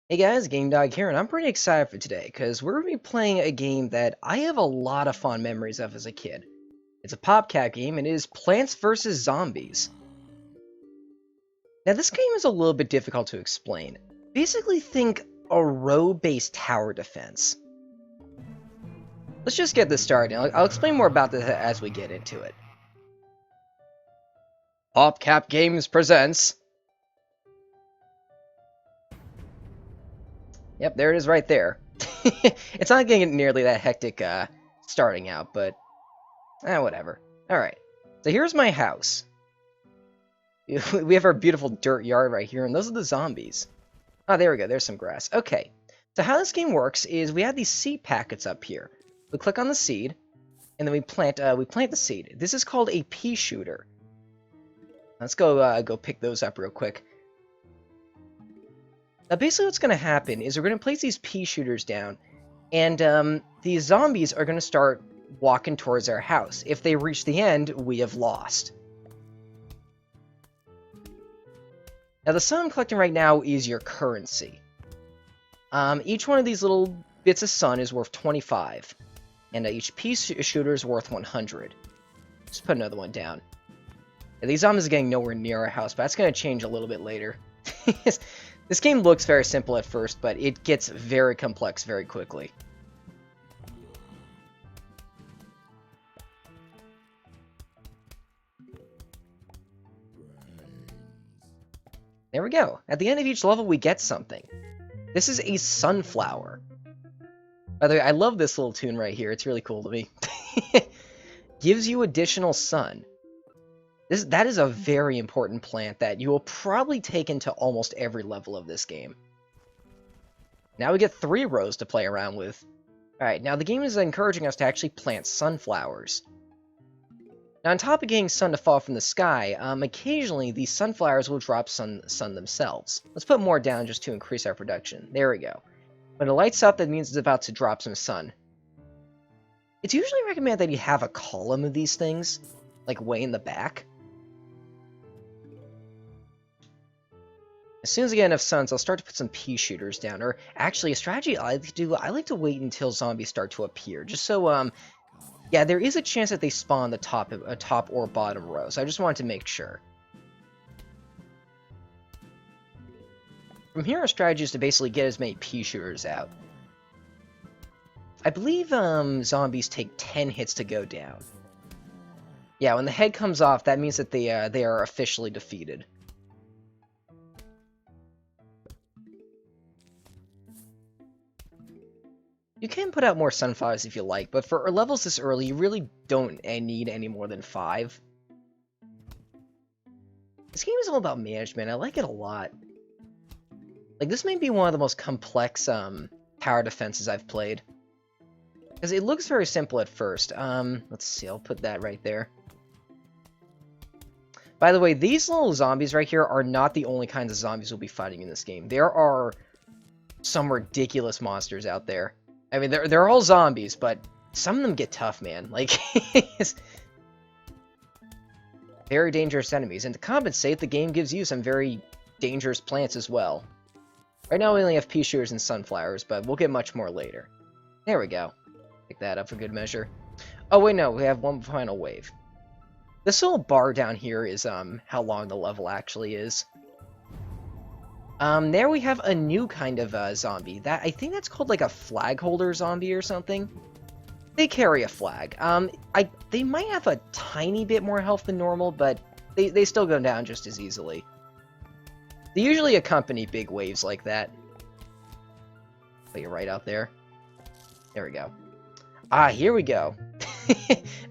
Hey guys, Game Dog here, and I'm pretty excited for today because we're going to be playing a game that I have a lot of fond memories of as a kid. It's a PopCap game, and it is Plants vs. Zombies. Now, this game is a little bit difficult to explain. Basically, think a row-based tower defense. Let's just get this started. I'll explain more about this as we get into it. PopCap Games presents. Yep, there it is right there. It's not getting nearly that hectic starting out, but whatever. Alright, so here's my house. We have our beautiful dirt yard right here, and those are the zombies. Oh, there we go, there's some grass. Okay, so how this game works is we have these seed packets up here. We click on the seed, and then we plant the seed. This is called a pea shooter. Let's go pick those up real quick. Now, basically what's going to happen is we're going to place these pea shooters down, and these zombies are going to start walking towards our house. If they reach the end, we have lost. Now, the sun I'm collecting right now is your currency. Each one of these little bits of sun is worth 25, and each pea shooter is worth 100. Just put another one down. Now, these zombies are getting nowhere near our house, but that's going to change a little bit later. This game looks very simple at first, but it gets very complex very quickly. There we go. At the end of each level, we get something. This is a sunflower. By the way, I love this little tune right here. It's really cool to me. Gives you additional sun. That is a very important plant that you will probably take into almost every level of this game. Now we get 3 rows to play around with. Alright, now the game is encouraging us to actually plant sunflowers. Now on top of getting sun to fall from the sky, occasionally these sunflowers will drop sun themselves. Let's put more down just to increase our production. There we go. When it lights up, that means it's about to drop some sun. It's usually recommended that you have a column of these things, like way in the back. As soon as I get enough suns, I'll start to put some pea shooters down. Or actually, a strategy I like to do, I like to wait until zombies start to appear. Just so, yeah, there is a chance that they spawn the top or bottom row. So I just wanted to make sure. From here, our strategy is to basically get as many pea shooters out. I believe zombies take 10 hits to go down. Yeah, when the head comes off, that means that they are officially defeated. You can put out more sunflowers if you like, but for levels this early, you really don't need any more than 5. This game is all about management. I like it a lot. Like, this may be one of the most complex tower defenses I've played. Because it looks very simple at first. Let's see, I'll put that right there. By the way, these little zombies right here are not the only kinds of zombies we'll be fighting in this game. There are some ridiculous monsters out there. I mean, they're all zombies, but some of them get tough, man. Like, very dangerous enemies. And to compensate, the game gives you some very dangerous plants as well. Right now, we only have pea shooters and sunflowers, but we'll get much more later. There we go. Pick that up for good measure. Oh, wait, no, we have one final wave. This little bar down here is how long the level actually is. There we have a new kind of zombie. I think that's called like a flag holder zombie or something. They carry a flag. They might have a tiny bit more health than normal, but they still go down just as easily. They usually accompany big waves like that. Put you right out there. There we go. Ah, here we go.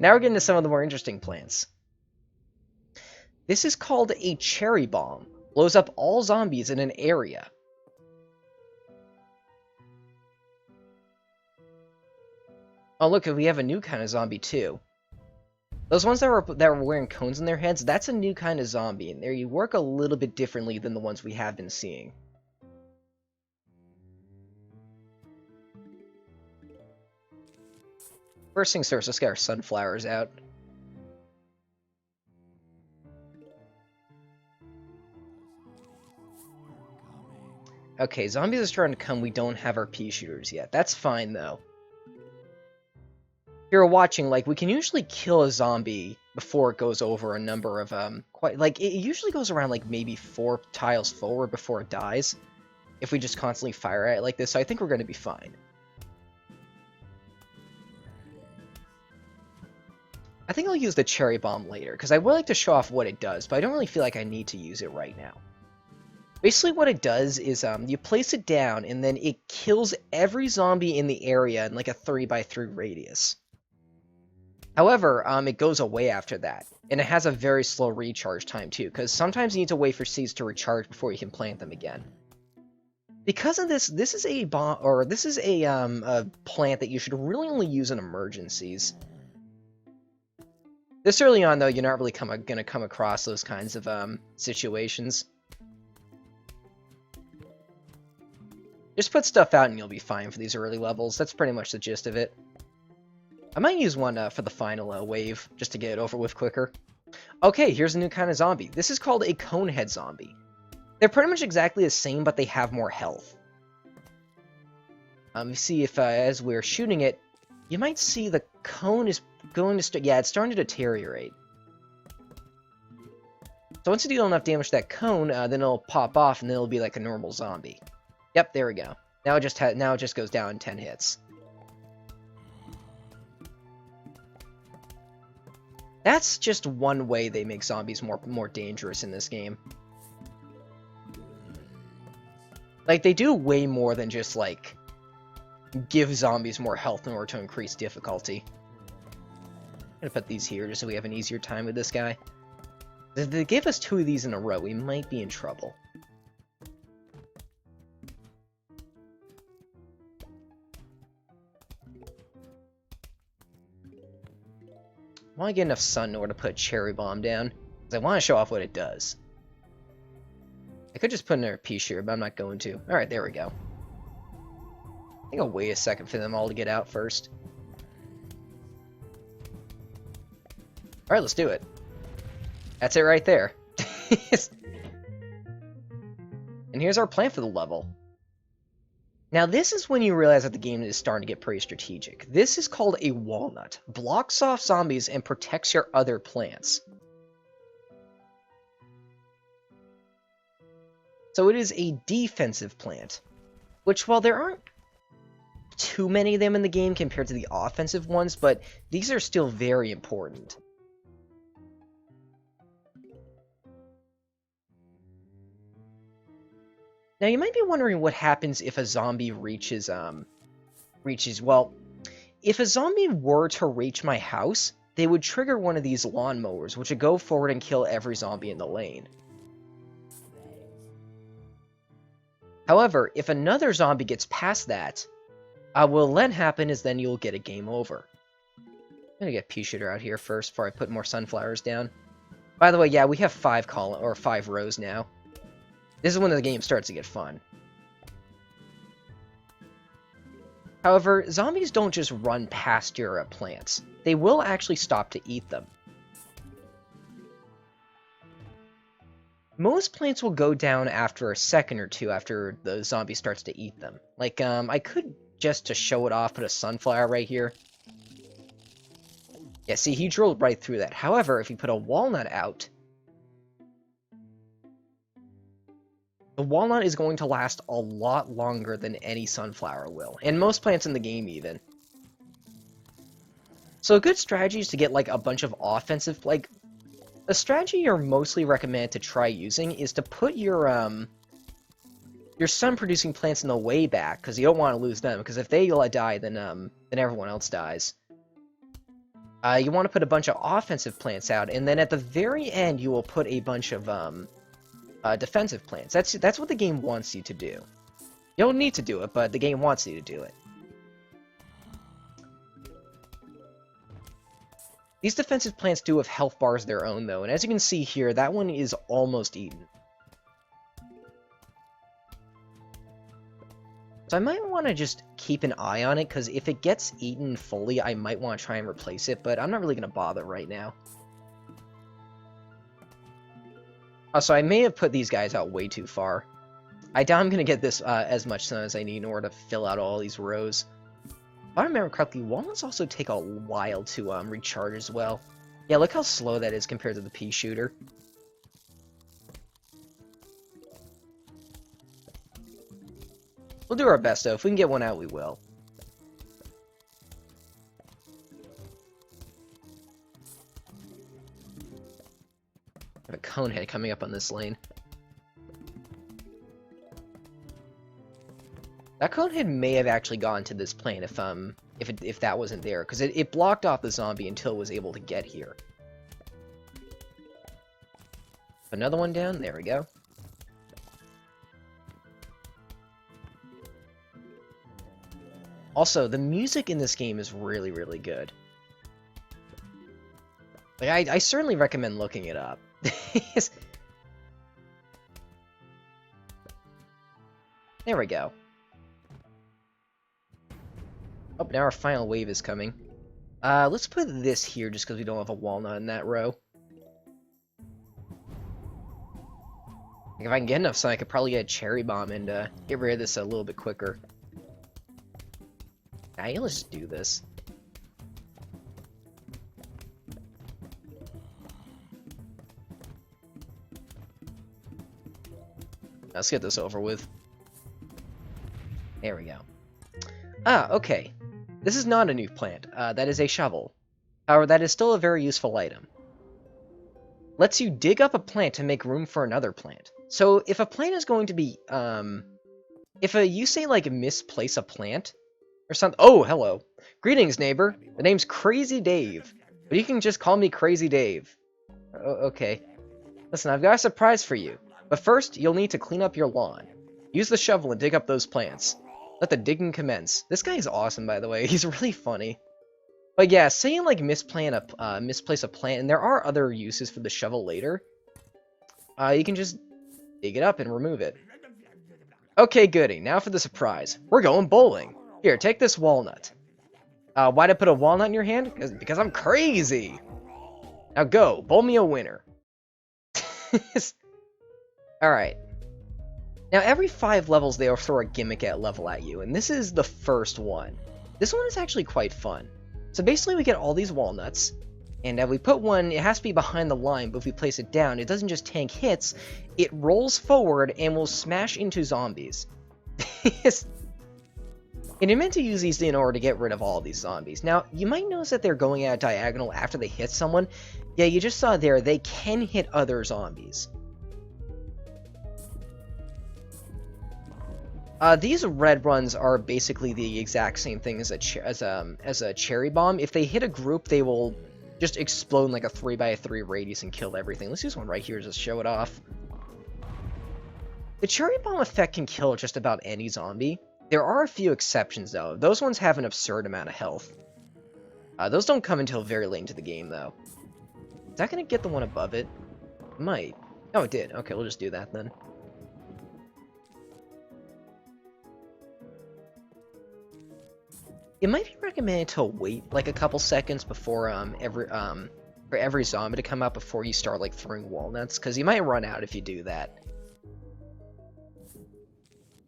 Now we're getting to some of the more interesting plants. This is called a cherry bomb. Blows up all zombies in an area. Oh, look, we have a new kind of zombie, too. Those ones that were wearing cones in their heads, that's a new kind of zombie, and they work a little bit differently than the ones we have been seeing. First things first, let's get our sunflowers out. Okay, zombies are starting to come. We don't have our pea shooters yet. That's fine, though. If you're watching, like, we can usually kill a zombie before it goes over a number of, it usually goes around, like, maybe 4 tiles forward before it dies. If we just constantly fire at it like this, so I think we're going to be fine. I think I'll use the cherry bomb later, because I would like to show off what it does, but I don't really feel like I need to use it right now. Basically what it does is you place it down, and then it kills every zombie in the area in like a 3x3 radius. However, it goes away after that, and it has a very slow recharge time too, because sometimes you need to wait for seeds to recharge before you can plant them again. Because of this, this is a plant that you should really only use in emergencies. This early on, though, you're not really going to come across those kinds of situations. Just put stuff out and you'll be fine for these early levels. That's pretty much the gist of it. I might use one for the final wave, just to get it over with quicker. Okay, here's a new kind of zombie. This is called a conehead zombie. They're pretty much exactly the same, but they have more health. You see if, as we're shooting it, you might see the cone is going to start... Yeah, it's starting to deteriorate. So once you deal enough damage to that cone, then it'll pop off, and then it'll be like a normal zombie. Yep, there we go. Now it just goes down in 10 hits. That's just one way they make zombies more dangerous in this game. Like, they do way more than just, like, give zombies more health in order to increase difficulty. I'm gonna put these here just so we have an easier time with this guy. If they give us 2 of these in a row, we might be in trouble. I want to get enough sun in order to put a cherry bomb down, because I want to show off what it does. I could just put in a pea shooter, but I'm not going to. Alright, there we go. I think I'll wait a second for them all to get out first. Alright, let's do it. That's it right there. And here's our plan for the level. Now this is when you realize that the game is starting to get pretty strategic. This is called a walnut. Blocks off zombies and protects your other plants. So it is a defensive plant, which while there aren't too many of them in the game compared to the offensive ones, but these are still very important. Now you might be wondering what happens if a zombie reaches, well, if a zombie were to reach my house, they would trigger one of these lawnmowers, which would go forward and kill every zombie in the lane. However, if another zombie gets past that, what will then happen is then you'll get a game over. I'm gonna get pea shooter out here first before I put more sunflowers down. By the way, yeah, we have 5 rows now. This is when the game starts to get fun. However, zombies don't just run past your plants. They will actually stop to eat them. Most plants will go down after a second or two after the zombie starts to eat them. Like, I could, just to show it off, put a sunflower right here. Yeah, see, he drilled right through that. However, if you put a walnut out, the walnut is going to last a lot longer than any sunflower will, and most plants in the game even. So a good strategy is to get like a bunch of offensive, like, a strategy you're mostly recommended to try using is to put your sun-producing plants in the way back, because you don't want to lose them, because if they die, then everyone else dies. You want to put a bunch of offensive plants out, and then at the very end you will put a bunch of defensive plants. That's what the game wants you to do. You don't need to do it, but the game wants you to do it. These defensive plants do have health bars of their own, though, and as you can see here, that one is almost eaten. So I might want to just keep an eye on it, because if it gets eaten fully, I might want to try and replace it, but I'm not really going to bother right now. So I may have put these guys out way too far. I doubt I'm gonna get this as much sun as I need in order to fill out all these rows. If I remember correctly, walnuts also take a while to recharge as well. Yeah, look how slow that is compared to the pea shooter. We'll do our best, though. If we can get one out, we will. I have a conehead coming up on this lane. That conehead may have actually gone to this plane if that wasn't there, because it blocked off the zombie until it was able to get here. Another one down. There we go. Also, the music in this game is really, really good. Like, I certainly recommend looking it up. There we go. Oh, now our final wave is coming. Let's put this here just because we don't have a walnut in that row. If I can get enough sun, I could probably get a cherry bomb and get rid of this a little bit quicker. Alright, let's just do this. Let's get this over with. There we go. Ah, okay. This is not a new plant. That is a shovel. However, that is still a very useful item. Lets you dig up a plant to make room for another plant. So, if a plant is going to be, you say, like, misplace a plant, or something. Oh, hello. Greetings, neighbor. The name's Crazy Dave. But you can just call me Crazy Dave. Okay. Listen, I've got a surprise for you. But first, you'll need to clean up your lawn. Use the shovel and dig up those plants. Let the digging commence. This guy is awesome, by the way. He's really funny. But yeah, say you, like, misplace a plant, and there are other uses for the shovel later. You can just dig it up and remove it. Okay, goody. Now for the surprise. We're going bowling. Here, take this walnut. Why'd I put a walnut in your hand? Because I'm crazy! Now go, bowl me a winner. Alright. Now, every 5 levels, they'll throw a gimmick level at you, and this is the first one. This one is actually quite fun. So basically, we get all these walnuts, and if we put one, it has to be behind the line, but if we place it down, it doesn't just tank hits, it rolls forward and will smash into zombies. And you're meant to use these in order to get rid of all these zombies. Now, you might notice that they're going at a diagonal after they hit someone. Yeah, you just saw there, they can hit other zombies. These red runs are basically the exact same thing as a cherry bomb. If they hit a group, they will just explode in like a 3x3 radius and kill everything. Let's use one right here just to show it off. The cherry bomb effect can kill just about any zombie. There are a few exceptions, though. Those ones have an absurd amount of health. Those don't come until very late into the game, though. Is that going to get the one above it? It might. Oh, it did. Okay, we'll just do that, then. It might be recommended to wait, like, a couple seconds before, for every zombie to come out before you start, like, throwing walnuts, because you might run out if you do that.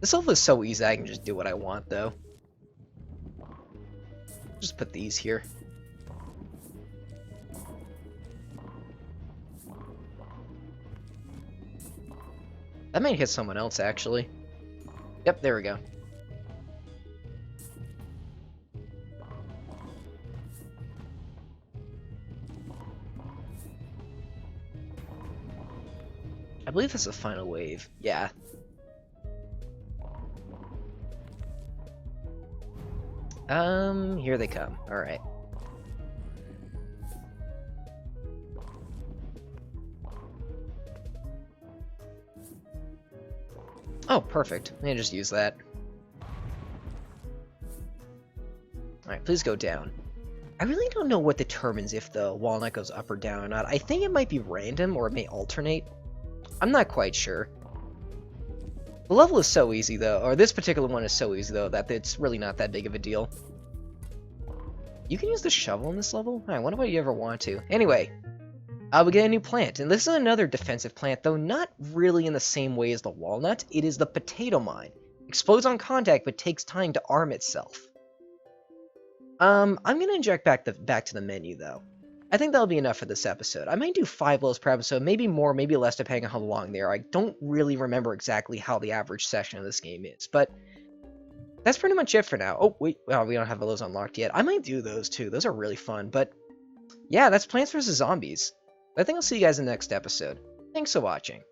This level is so easy, I can just do what I want, though. Just put these here. That might hit someone else, actually. Yep, there we go. I believe that's the final wave. Yeah. Here they come. Alright. Oh, perfect. I'm gonna just use that. Alright, please go down. I really don't know what determines if the walnut goes up or down or not. I think it might be random or it may alternate. I'm not quite sure. The level is so easy, though, or this particular one is so easy, though, that it's really not that big of a deal. You can use the shovel in this level? I wonder why you ever want to. Anyway, We get a new plant, and this is another defensive plant, though not really in the same way as the walnut. It is the potato mine. Explodes on contact, but takes time to arm itself. I'm gonna inject back to the menu, though. I think that'll be enough for this episode. I might do 5 levels per episode, maybe more, maybe less, depending on how long they are. I don't really remember exactly how the average session of this game is, but that's pretty much it for now. Oh, wait, well, we don't have those unlocked yet. I might do those, too. Those are really fun, but yeah, that's Plants vs. Zombies. I think I'll see you guys in the next episode. Thanks for watching.